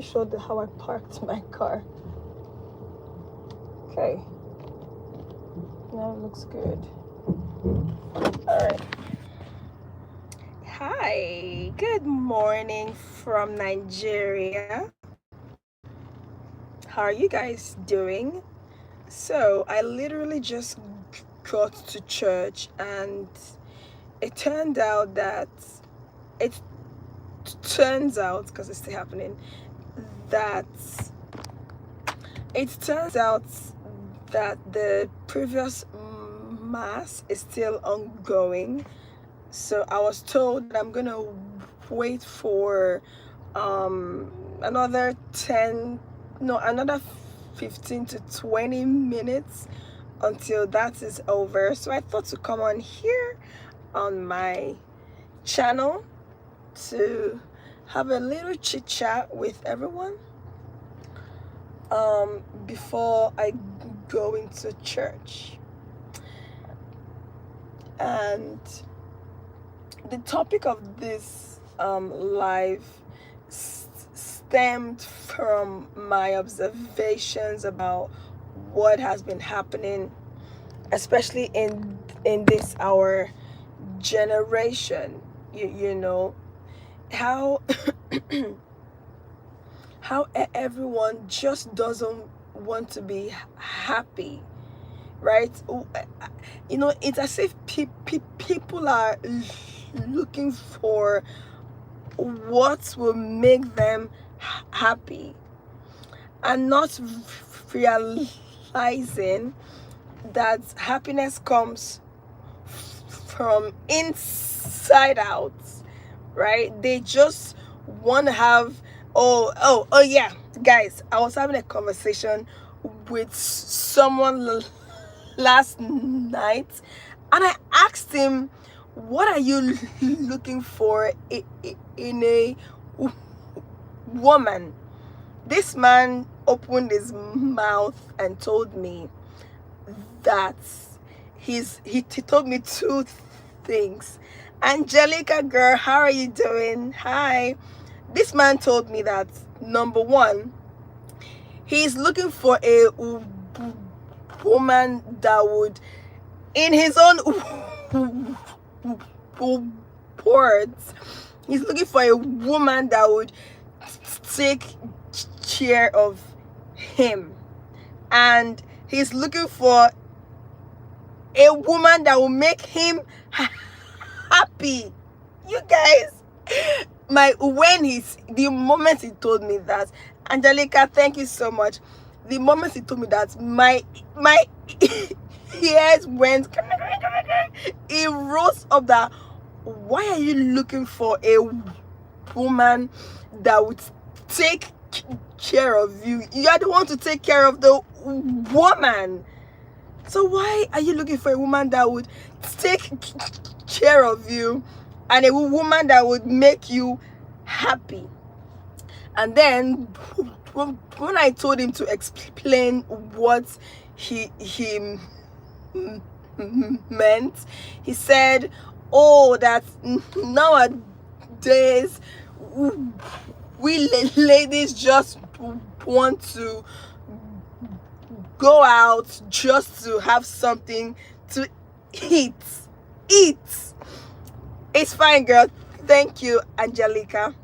show how I parked my car. Okay, now it looks good. All right. Hi, good morning from Nigeria. How are you guys doing? So I literally just got to church, and it turned out that it because it's still happening, that it turns out that the previous mass is still ongoing. So I was told that I'm gonna wait for another 15 to 20 minutes until that is over. So I thought to come on here on my channel to have a little chit chat with everyone before I go into church. And the topic of this live stemmed from my observations about what has been happening, especially in this our generation. You know how how everyone just doesn't want to be happy, right? You know, it's as if people are looking for what will make them happy, and not realizing that happiness comes from inside out, right? They just want to have, oh yeah, guys, I was having a conversation with someone last night, and I asked him, what are you looking for in a woman? This man opened his mouth and told me that he told me two things. Angelica, girl, how are you doing? Hi. This man told me that, number one, he's looking for a woman that would, in his own words, he's looking for a woman that would take care of him, and he's looking for a woman that will make him happy. You guys, the moment he told me that, Angelica, thank you so much. The moment he told me that, my ears went, it rose up that, why are you looking for a woman that would take care of you? You are the one to take care of the woman. So why are you looking for a woman that would take care of you, and a woman that would make you happy? And then when I told him to explain what he meant, he said, oh, that nowadays we ladies just want to go out just to have something to eat. It's fine, girl. Thank you, Angelica.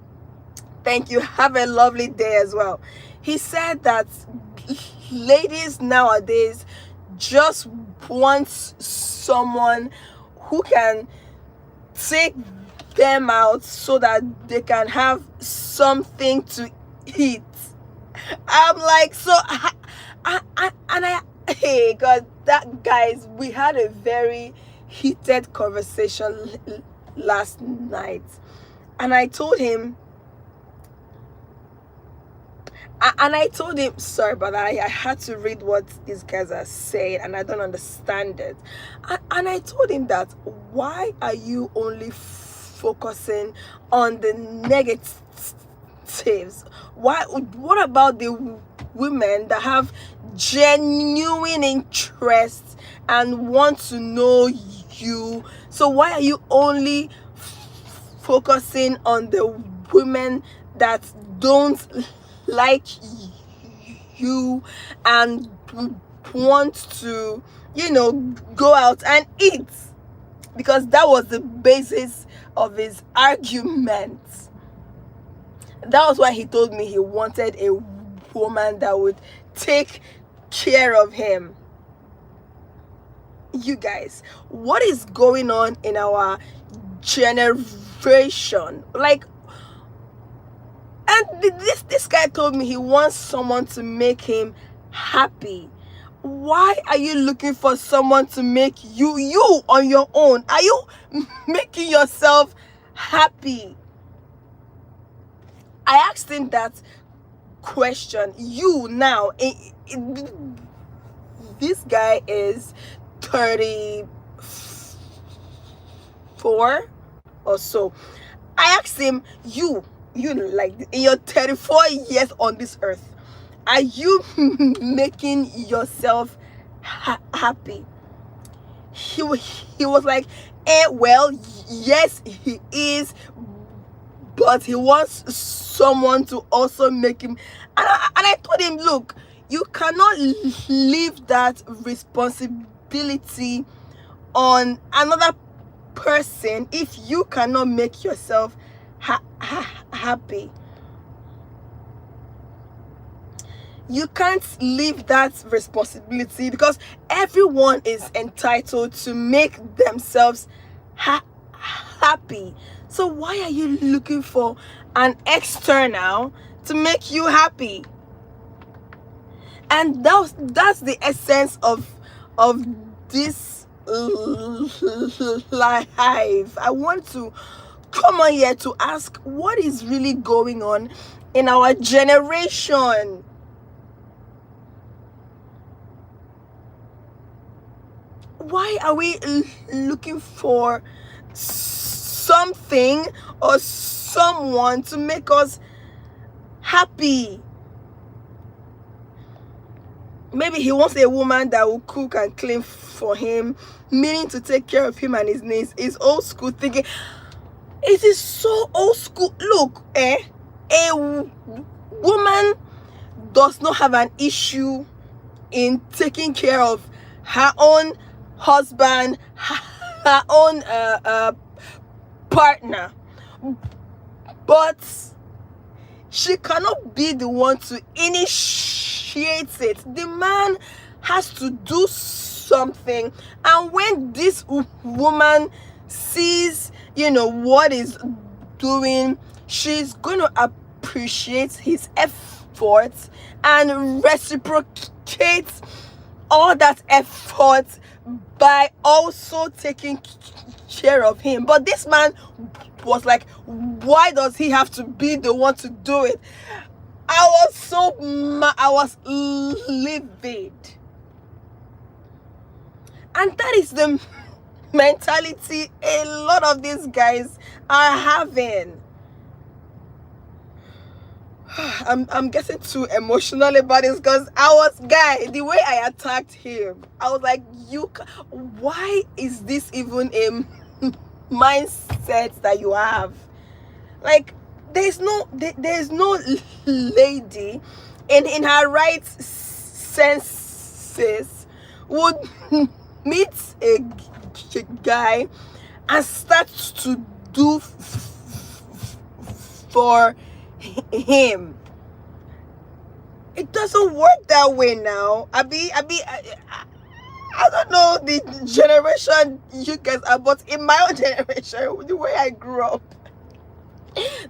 Thank you. Have a lovely day as well. He said that ladies nowadays just want someone who can take them out so that they can have something to eat. I'm like, so hey God, that, guys, we had a very heated conversation last night, and I told him, sorry about that, I had to read what these guys are saying, and I don't understand it. And I told him that, why are you only focusing on the negatives? What about the women that have genuine interest and want to know you? So why are you only focusing on the women that don't like you and want to, go out and eat, because that was the basis of his argument. That was why he told me he wanted a woman that would take care of him. You guys, what is going on in our generation? Like, and this guy told me he wants someone to make him happy. Why are you looking for someone to make you on your own? Are you making yourself happy? I asked him that question. You now, this guy is 34 or so. I asked him, you like in your 34 years on this earth, are you making yourself happy? He was like, well, yes, he is, but he wants someone to also make him. And I told him, look, you cannot leave that responsibility on another person if you cannot make yourself happy. You can't leave that responsibility, because everyone is entitled to make themselves happy. So why are you looking for an external to make you happy? And that's the essence of this life. I want to come on here to ask, what is really going on in our generation? Why are we looking for something or someone to make us happy? Maybe he wants a woman that will cook and clean for him, meaning to take care of him and his needs. It's old school thinking. It is so old school. Look, a woman does not have an issue in taking care of her own husband, her own partner, but she cannot be the one to initiate it. The man has to do something, and when this woman sees, what is doing, she's going to appreciate his efforts and reciprocate all that effort by also taking care of him. But this man was like, why does he have to be the one to do it? I was livid. And that is the mentality a lot of these guys are having. I'm getting too emotional about this, because the way I attacked him, I was like, why is this even a mindset that you have? Like, there's no lady in her right senses would meet a guy and start to do for him. It doesn't work that way now. I don't know the generation you guys are, but in my own generation, the way I grew up,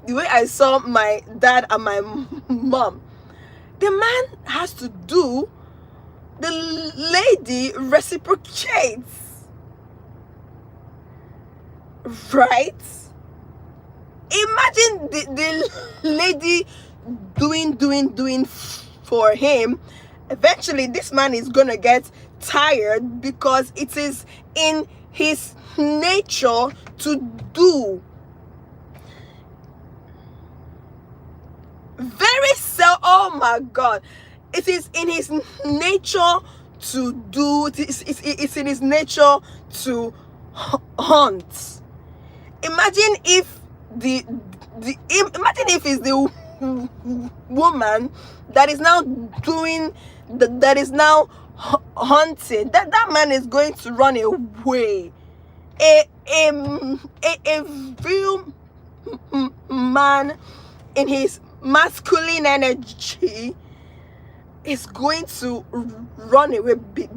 the way I saw my dad and my mom, the man has to do, the lady reciprocates, right? Imagine the lady doing for him. Eventually this man is gonna get tired, because it is in his nature to do. Oh my God, it is in his nature to do. It's in his nature to hunt. Imagine if imagine if it's the woman that is now doing that is now hunting, that man is going to run away. A real man in his masculine energy is going to run away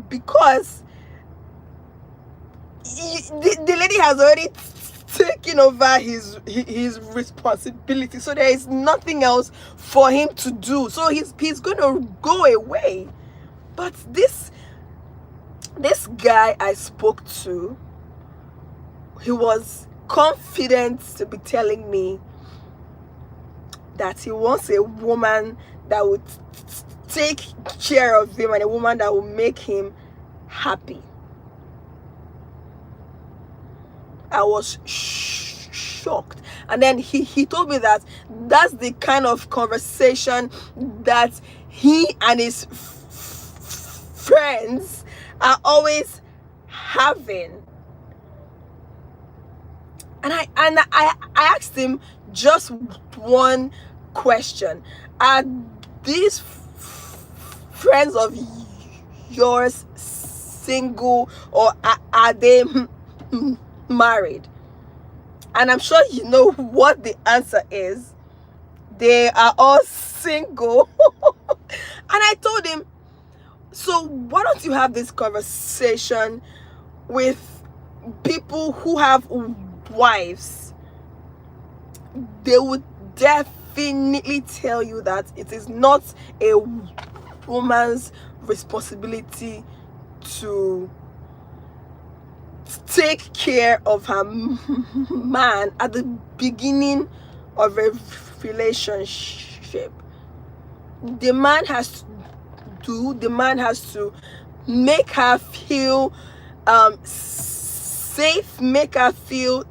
because the lady has already taken over his responsibility, so there is nothing else for him to do, so he's going to go away. But this guy I spoke to, he was confident to be telling me that he wants a woman that would take care of him and a woman that will make him happy. I was shocked. And then he told me that that's the kind of conversation that he and his friends are always having. And I asked him just one question: are these friends of yours single, or are they married? And I'm sure you know what the answer is. They are all single. And I told him, so why don't you have this conversation with people who have wives? They would definitely tell you that it is not a woman's responsibility to take care of her man at the beginning of a relationship. The man has to make her feel safe, make her feel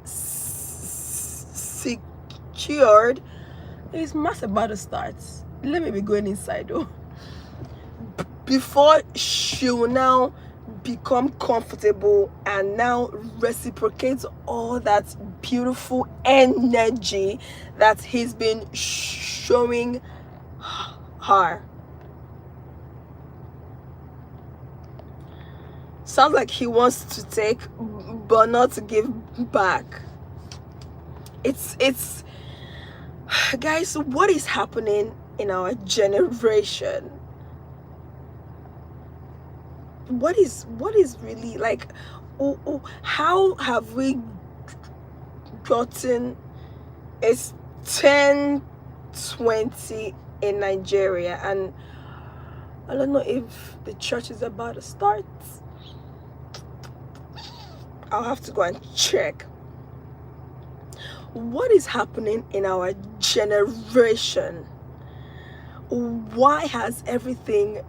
secured. Is mass about to start? Let me be going inside though. Before she will now become comfortable and now reciprocates all that beautiful energy that he's been showing her. Sounds like he wants to take but not to give back. It's guys, what is happening in our generation? What is really like, how have we gotten? It's 10:20 in Nigeria, and I don't know if the church is about to start. I'll have to go and check. What is happening in our generation? Why has everything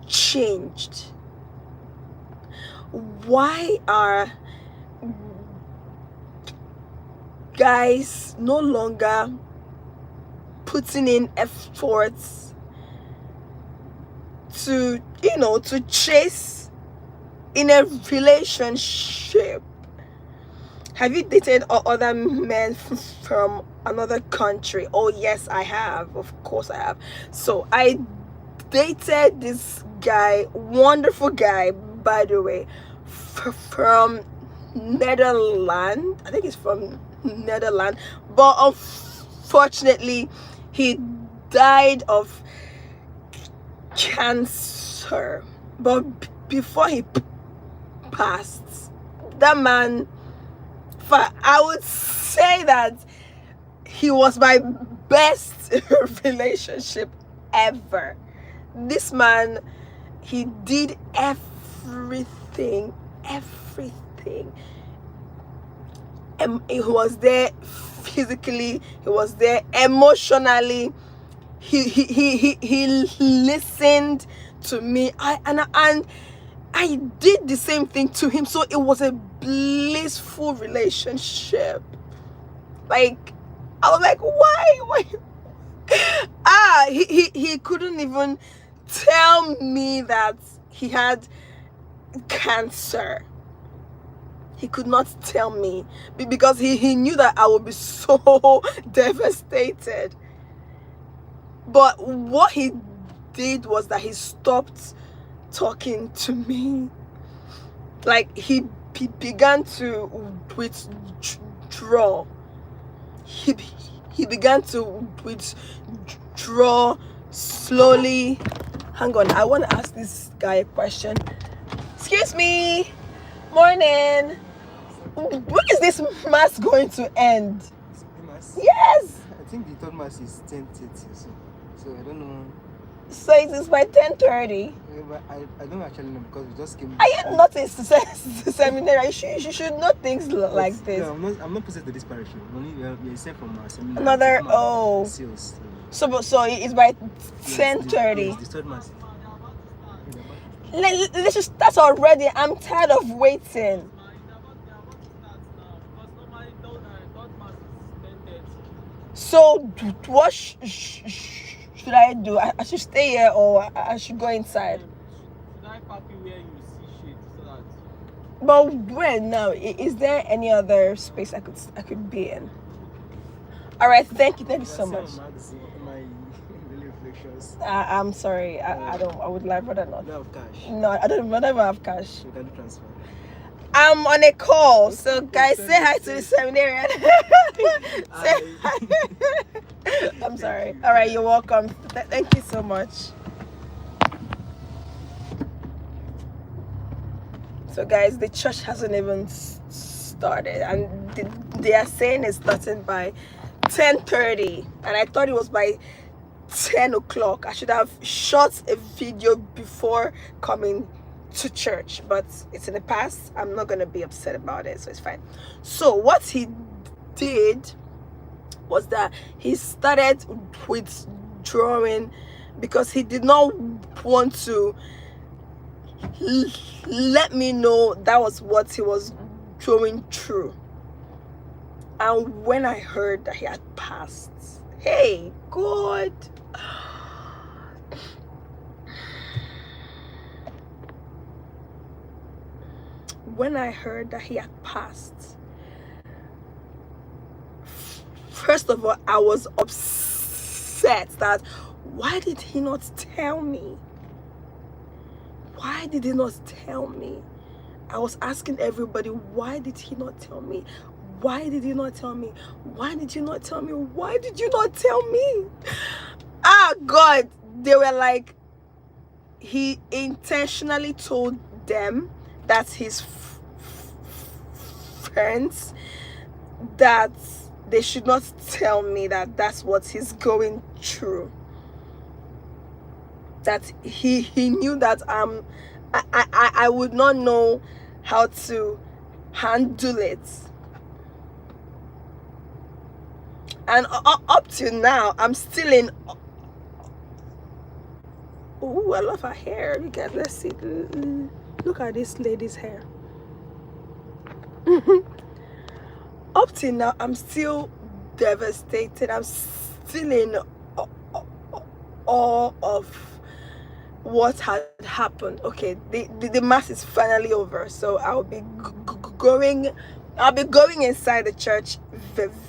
changed? Why are guys no longer putting in efforts to chase in a relationship? Have you dated other men from another country? Oh yes, I have. Of course I have. So I dated this guy, wonderful guy, by the way, from Netherlands. I think he's from Netherlands, but unfortunately he died of cancer. But before he passed, that man, I would say that he was my best relationship ever. This man, he did everything. He was there physically, he was there emotionally, he listened to me. I did the same thing to him, so it was a blissful relationship. Like, I was like, why? He couldn't even tell me that he had cancer. He could not tell me because he knew that I would be so devastated. But what he did was that he stopped talking to me. Like he began to withdraw. He he began to withdraw slowly. Hang on, I want to ask this guy a question. Excuse me. Morning. When is this mass going to end? Mass? Yes. I think the third mass is 10:30, so I don't know. So it is by 10:30. But I don't actually know because we just came. Are you not a seminary? You should know things like this. No, I'm not posted to this parish. We're sent from our seminary. Another Sales. So it's by 10:30. Yes, the third mass. Let's just start already. I'm tired of waiting. So what should I do? I should stay here or I should go inside? Should I park you where you see shade so that? But where now? Is there any other space I could be in? All right, thank you so much. My daily reflections. I'm sorry. I would like rather not. No cash. No, I don't even have cash. We can transfer. I'm on a call, so guys, say hi to the seminarian. Say hi. I'm sorry. All right, you're welcome. Thank you so much. So guys, the church hasn't even started, and they are saying it's starting by 10:30, and I thought it was by 10 o'clock. I should have shot a video before coming to church, but it's in the past. I'm not gonna be upset about it, so it's fine. So what he did was that he started withdrawing because he did not want to let me know that was what he was going through. And when I heard that he had passed, hey God, when I heard that he had passed, first of all, I was upset that why did he not tell me? Why did he not tell me? I was asking everybody, why did he not tell me? Why did you not tell me? Why did you not tell me? Why did you not tell me? Ah, God. They were like, he intentionally told them, that's his friends, that they should not tell me that that's what he's going through. That he knew that I would not know how to handle it. And up to now, I'm still in. Oh, I love her hair. You guys, let's see. Look at this lady's hair. Up till now, I'm still devastated. I'm still in awe of what had happened. Okay, the mass is finally over, so I'll be going inside the church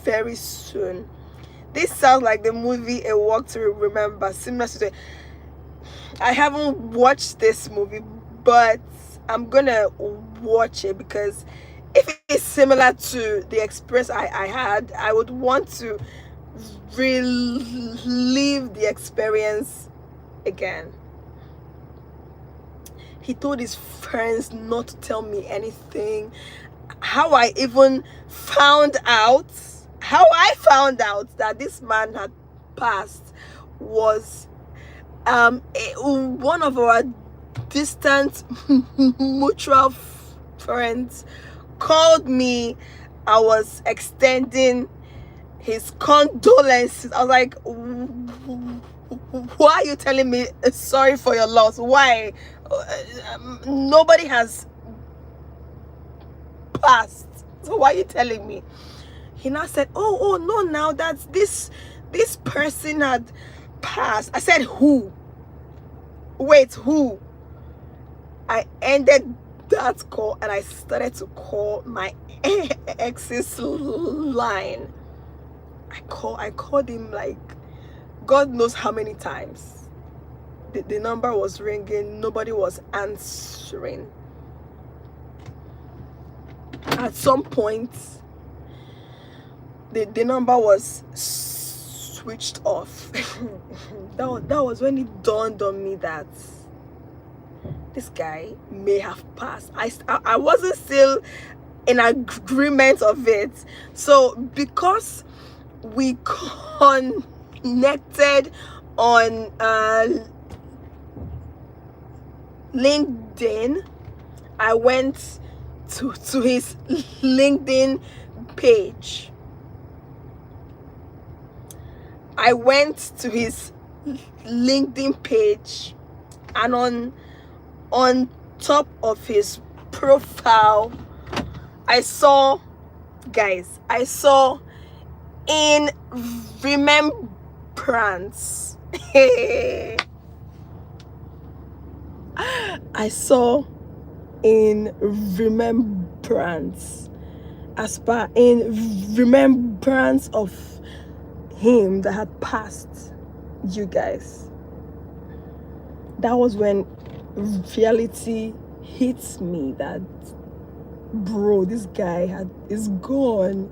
very soon. This sounds like the movie A Walk to Remember, similar to I haven't watched this movie, but I'm gonna watch it because if it's similar to the experience I had, I would want to relive the experience again. He told his friends not to tell me anything. How I found out that this man had passed was one of our distant mutual friends called me. I was extending his condolences. I was like, why are you telling me sorry for your loss? Why? Nobody has passed, so why are you telling me? He now said, oh no, now that this person had passed. I said, who? Wait, who? I ended that call and I started to call my ex's line. I called him like God knows how many times the number was ringing, nobody was answering. At some point, the number was switched off. that was when it dawned on me that this guy may have passed. I wasn't still in agreement of it. So because we connected on LinkedIn, I went to his LinkedIn page. I went to his LinkedIn page, and on top of his profile, I saw in remembrance. I saw in remembrance, as per in remembrance of him that had passed, you guys. That was when reality hits me that, bro, this guy is gone.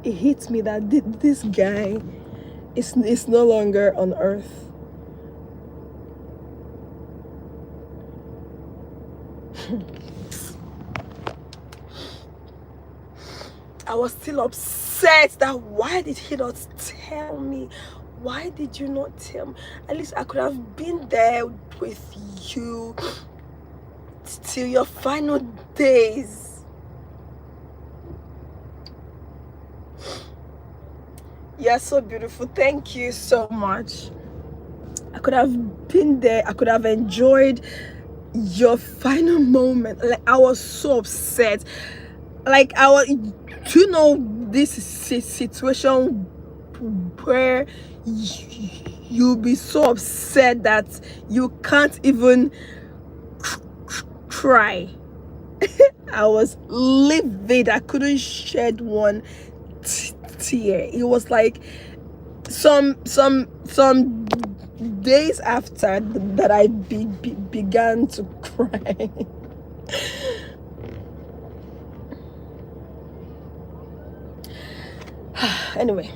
It hits me that this guy is no longer on earth. I was still upset that why did he not tell me? Why did you not tell me? At least I could have been there with you till your final days. You're so beautiful. Thank you so much. I could have been there. I could have enjoyed your final moment. Like, I was so upset. Like, you know, this situation where you'll be so upset that you can't even cry. I was livid. I couldn't shed one tear. It was like some days after that I began to cry. Anyway,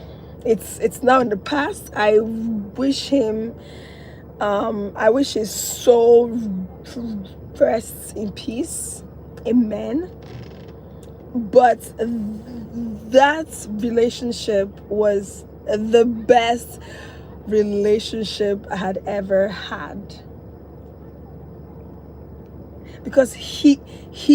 it's now in the past. I wish him I wish his soul rests in peace. Amen. But that relationship was the best relationship I had ever had, because he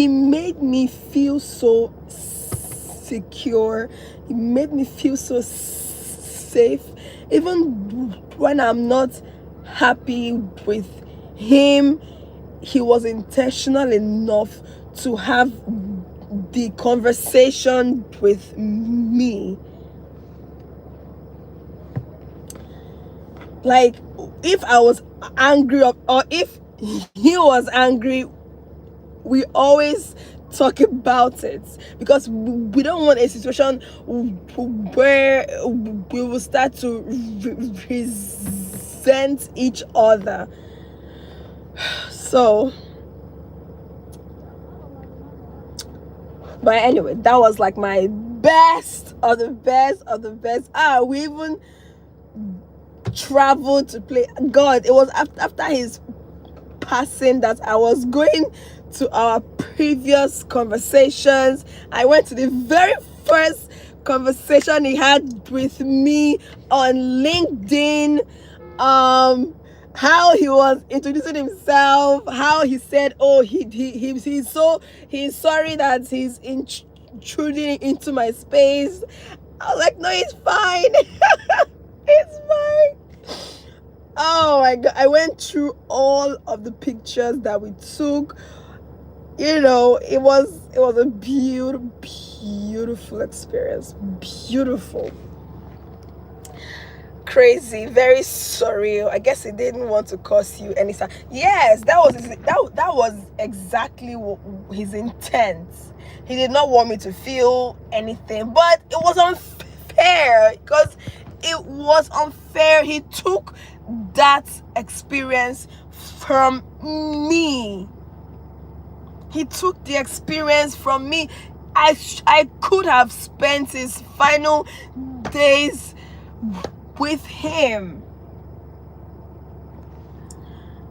made me feel so secure. He made me feel so safe, even when I'm not happy with him. He was intentional enough to have the conversation with me. Like, if I was angry or if he was angry, we always talk about it, because we don't want a situation where we will start to resent each other. So, but anyway, that was like my best of the best of the best. We even traveled to play. God, it was after his passing that I was going to our previous conversations. I went to the very first conversation he had with me on LinkedIn. How he was introducing himself, how he said, oh, he's sorry that he's intruding into my space. I was like, no, it's fine. It's fine. Oh my God, I went through all of the pictures that we took. You know, it was a beautiful experience. Beautiful. Crazy, very surreal. I guess he didn't want to cause you any. Yes, that was exactly his intent. he did not want me to feel anything, but it was unfair because it was unfair. He took that experience from me. He took the experience from me. I could have spent his final days with him.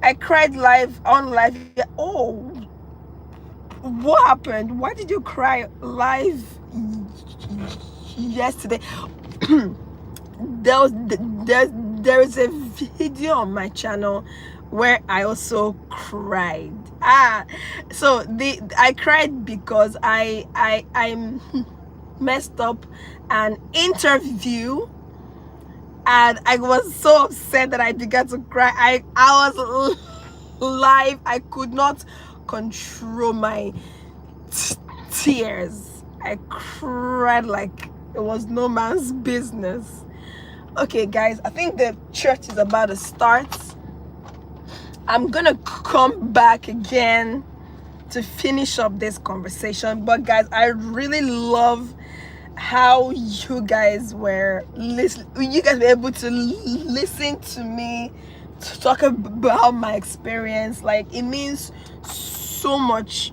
I cried live on live. Oh, what happened? Why did you cry live yesterday? There's a video on my channel where I also cried. So I cried because I messed up an interview, and I was so upset that I began to cry. I was live. I could not control my tears. I cried like it was no man's business. Okay, guys, I think the church is about to start. I'm gonna come back again to finish up this conversation. But guys, I really love how you guys were able to listen to me to talk about my experience. Like, it means so much.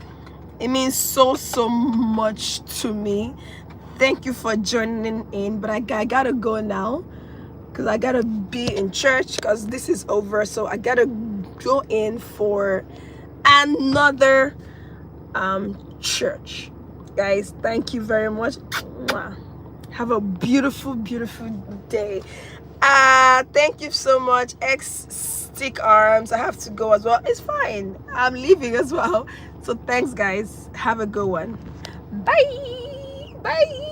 It means so much to me. Thank you for joining in, but I gotta go now because I gotta be in church because this is over. So I gotta go in for another church. Guys, thank you very much. Have a beautiful day. Thank you so much. Stick arms. I have to go as well. It's fine, I'm leaving as well. So thanks, guys. Have a good one. Bye.